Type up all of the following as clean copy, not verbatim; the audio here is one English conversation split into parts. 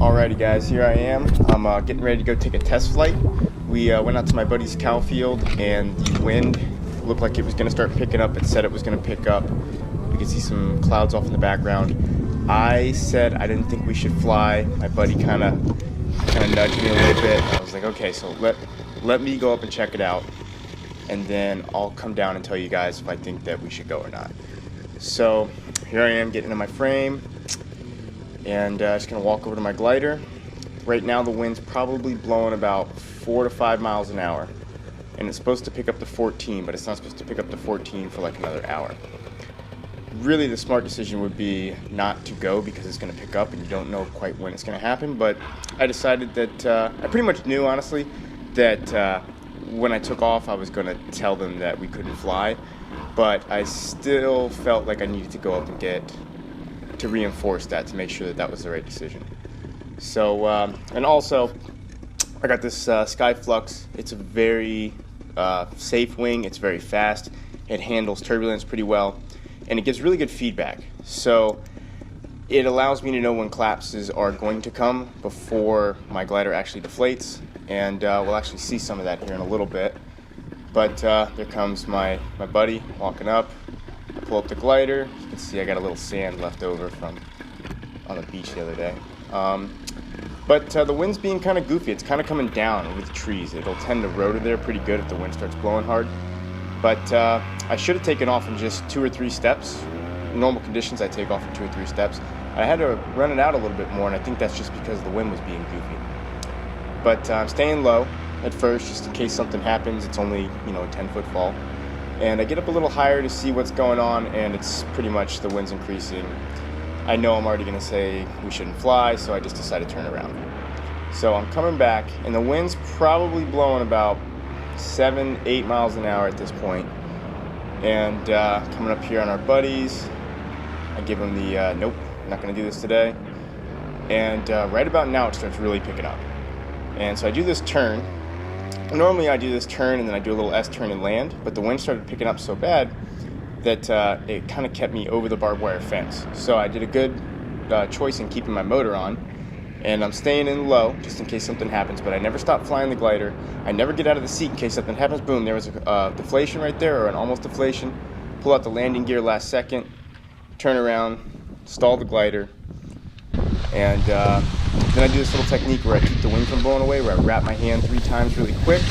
Alrighty guys, here I am. I'm getting ready to go take a test flight. We went out to my buddy's cow field and the wind looked like it was going to start picking up. It said it was going to pick up. You can see some clouds off in the background. I said I didn't think we should fly. My buddy kind of nudged me a little bit. I was like, okay, so let me go up and check it out, and then I'll come down and tell you guys if I think that we should go or not. So here I am getting in my frame, and just gonna walk over to my glider. Right now the wind's probably blowing about 4 to 5 miles an hour, and it's supposed to pick up to 14, but it's not supposed to pick up to 14 for like another hour. Really the smart decision would be not to go because it's going to pick up and you don't know quite when it's going to happen, but I decided that I pretty much knew, honestly, that when I took off I was going to tell them that we couldn't fly, but I still felt like I needed to go up and to reinforce that, to make sure that that was the right decision. So and also I got this Sky Flux. It's a very safe wing. It's very fast. It handles turbulence pretty well, and it gives really good feedback. So it allows me to know when collapses are going to come before my glider actually deflates, and we'll actually see some of that here in a little bit. But there comes my buddy walking up. I pull up the glider. You can see I got a little sand left over from on the beach the other day. But the wind's being kind of goofy. It's kind of coming down over the trees. It'll tend to rotor there pretty good if the wind starts blowing hard. But I should have taken off in just 2 or 3 steps. In normal conditions, I take off in 2 or 3 steps. I had to run it out a little bit more, and I think that's just because the wind was being goofy. But I'm staying low at first, just in case something happens. It's only, a 10-foot fall. And I get up a little higher to see what's going on, and it's pretty much the wind's increasing. I know I'm already going to say we shouldn't fly, so I just decided to turn around. So I'm coming back, and the wind's probably blowing about 7-8 miles an hour at this point. And coming up here on our buddies, I give them the nope, I'm not going to do this today. And right about now it starts really picking up. And so I do this turn. Normally I do this turn and then I do a little S-turn and land, but the wind started picking up so bad that it kind of kept me over the barbed wire fence. So I did a good choice in keeping my motor on, and I'm staying in low just in case something happens, but I never stop flying the glider. I never get out of the seat in case something happens. Boom, there was a deflation right there, or an almost deflation. Pull out the landing gear last second, turn around, stall the glider, and then I do this little technique where I keep the wing from blowing away, where I wrap my hand 3 times really quick,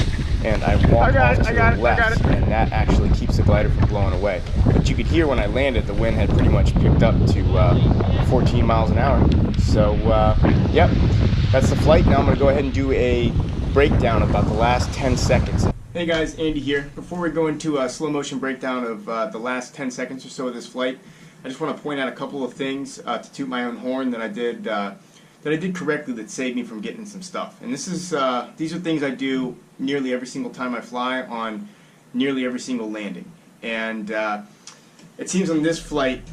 and I walk off to the left, and that actually keeps the glider from blowing away. But you could hear when I landed, the wind had pretty much picked up to 14 miles an hour. So, yep, that's the flight. Now I'm going to go ahead and do a breakdown about the last 10 seconds. Hey guys, Andy here. Before we go into a slow motion breakdown of the last 10 seconds or so of this flight, I just want to point out a couple of things to toot my own horn that I did correctly that saved me from getting some stuff. And this is these are things I do nearly every single time I fly on nearly every single landing. And it seems on this flight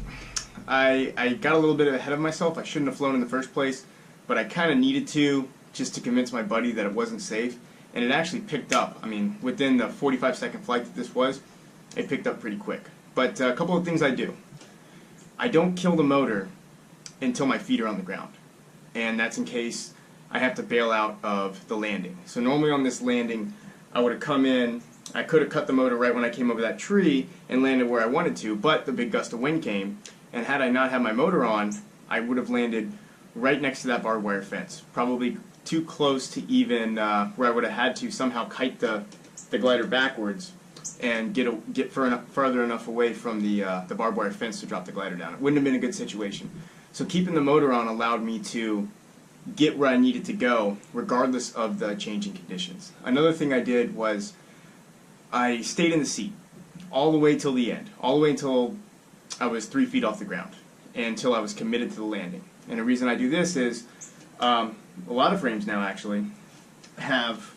I got a little bit ahead of myself. I shouldn't have flown in the first place, but I kind of needed to, just to convince my buddy that it wasn't safe. And it actually picked up. I mean, within the 45-second flight that this was, it picked up pretty quick. But a couple of things I do. I don't kill the motor until my feet are on the ground. And that's in case I have to bail out of the landing. So normally on this landing, I would have come in, I could have cut the motor right when I came over that tree and landed where I wanted to, but the big gust of wind came, and had I not had my motor on, I would have landed right next to that barbed wire fence, probably too close to even where I would have had to somehow kite the glider backwards and get further enough away from the barbed wire fence to drop the glider down. It wouldn't have been a good situation. So keeping the motor on allowed me to get where I needed to go regardless of the changing conditions. Another thing I did was I stayed in the seat all the way till the end, all the way until I was 3 feet off the ground, until I was committed to the landing. And the reason I do this is a lot of frames now actually have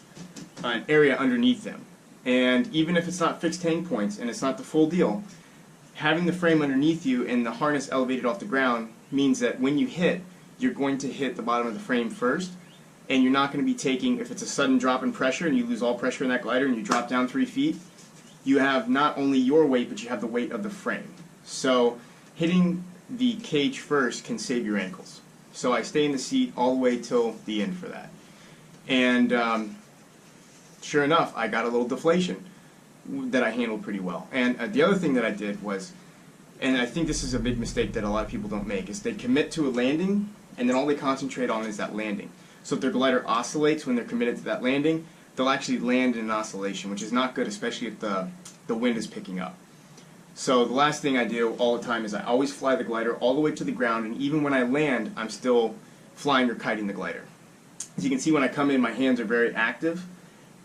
an area underneath them. And even if it's not fixed hang points and it's not the full deal, having the frame underneath you and the harness elevated off the ground means that when you hit, you're going to hit the bottom of the frame first, and you're not going to be taking, if it's a sudden drop in pressure and you lose all pressure in that glider and you drop down 3 feet, you have not only your weight, but you have the weight of the frame. So hitting the cage first can save your ankles. So I stay in the seat all the way till the end for that. And sure enough, I got a little deflation that I handled pretty well. And the other thing that I did was, and I think this is a big mistake that a lot of people don't make, is they commit to a landing and then all they concentrate on is that landing. So if their glider oscillates when they're committed to that landing, they'll actually land in an oscillation, which is not good, especially if the wind is picking up. So the last thing I do all the time is I always fly the glider all the way to the ground, and even when I land, I'm still flying or kiting the glider. As you can see, when I come in, my hands are very active,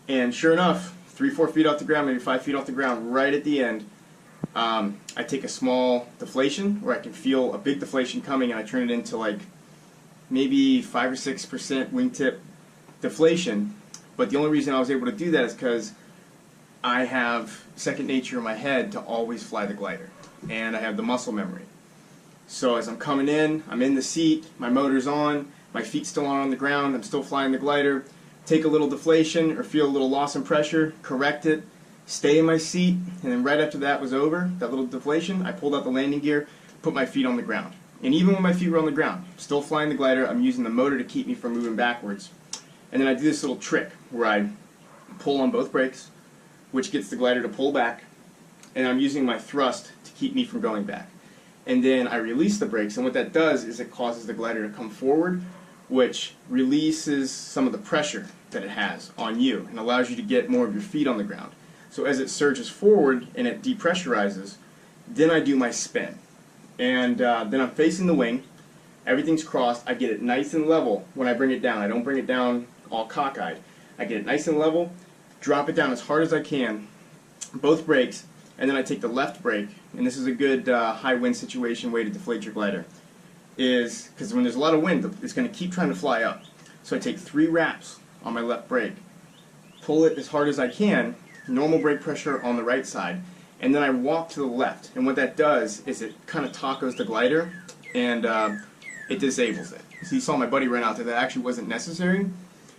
and sure enough, 3-4 feet off the ground, maybe 5 feet off the ground, right at the end, I take a small deflation where I can feel a big deflation coming, and I turn it into like maybe 5 or 6% wingtip deflation. But the only reason I was able to do that is because I have second nature in my head to always fly the glider, and I have the muscle memory. So as I'm coming in, I'm in the seat, my motor's on, my feet's still on the ground, I'm still flying the glider, take a little deflation or feel a little loss in pressure, correct it, stay in my seat, and then right after that was over, that little deflation, I pulled out the landing gear, put my feet on the ground. And even when my feet were on the ground, still flying the glider, I'm using the motor to keep me from moving backwards. And then I do this little trick where I pull on both brakes, which gets the glider to pull back, and I'm using my thrust to keep me from going back. And then I release the brakes, and what that does is it causes the glider to come forward, which releases some of the pressure that it has on you and allows you to get more of your feet on the ground. So as it surges forward and it depressurizes, then I do my spin. And then I'm facing the wing, everything's crossed, I get it nice and level when I bring it down. I don't bring it down all cockeyed. I get it nice and level, drop it down as hard as I can, both brakes, and then I take the left brake, and this is a good high wind situation way to deflate your glider, is because when there's a lot of wind, it's going to keep trying to fly up. So I take 3 wraps on my left brake, pull it as hard as I can, normal brake pressure on the right side, and then I walk to the left. And what that does is it kind of tacos the glider, and it disables it. So you saw my buddy run out there. That actually wasn't necessary.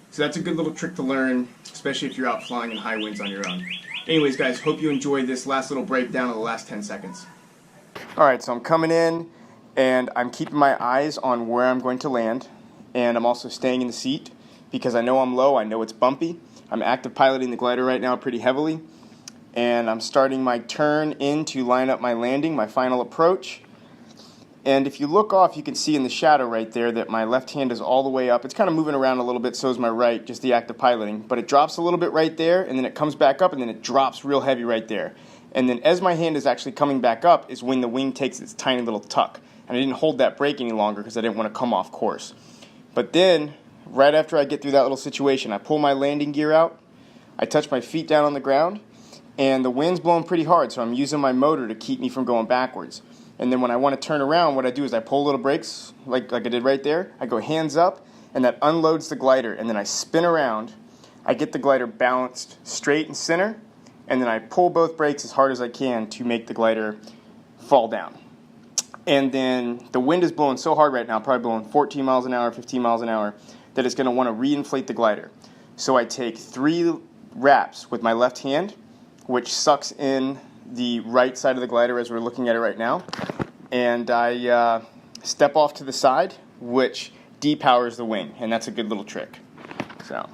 So that's a good little trick to learn, especially if you're out flying in high winds on your own. Anyways, guys, hope you enjoyed this last little breakdown of the last 10 seconds. Alright, so I'm coming in, and I'm keeping my eyes on where I'm going to land, and I'm also staying in the seat because I know I'm low, I know it's bumpy. I'm active piloting the glider right now pretty heavily, and I'm starting my turn in to line up my landing, my final approach. And if you look off, you can see in the shadow right there that my left hand is all the way up. It's kind of moving around a little bit, so is my right, just the active piloting. But it drops a little bit right there, and then it comes back up, and then it drops real heavy right there. And then as my hand is actually coming back up is when the wing takes its tiny little tuck. And I didn't hold that brake any longer because I didn't want to come off course. But then, right after I get through that little situation, I pull my landing gear out, I touch my feet down on the ground, and the wind's blowing pretty hard, so I'm using my motor to keep me from going backwards. And then when I want to turn around, what I do is I pull little brakes, like I did right there. I go hands up, and that unloads the glider. And then I spin around. I get the glider balanced straight and center, and then I pull both brakes as hard as I can to make the glider fall down. And then the wind is blowing so hard right now, probably blowing 14 miles an hour, 15 miles an hour, that it's going to want to reinflate the glider. So I take 3 wraps with my left hand, which sucks in the right side of the glider as we're looking at it right now, and I step off to the side, which depowers the wing, and that's a good little trick. So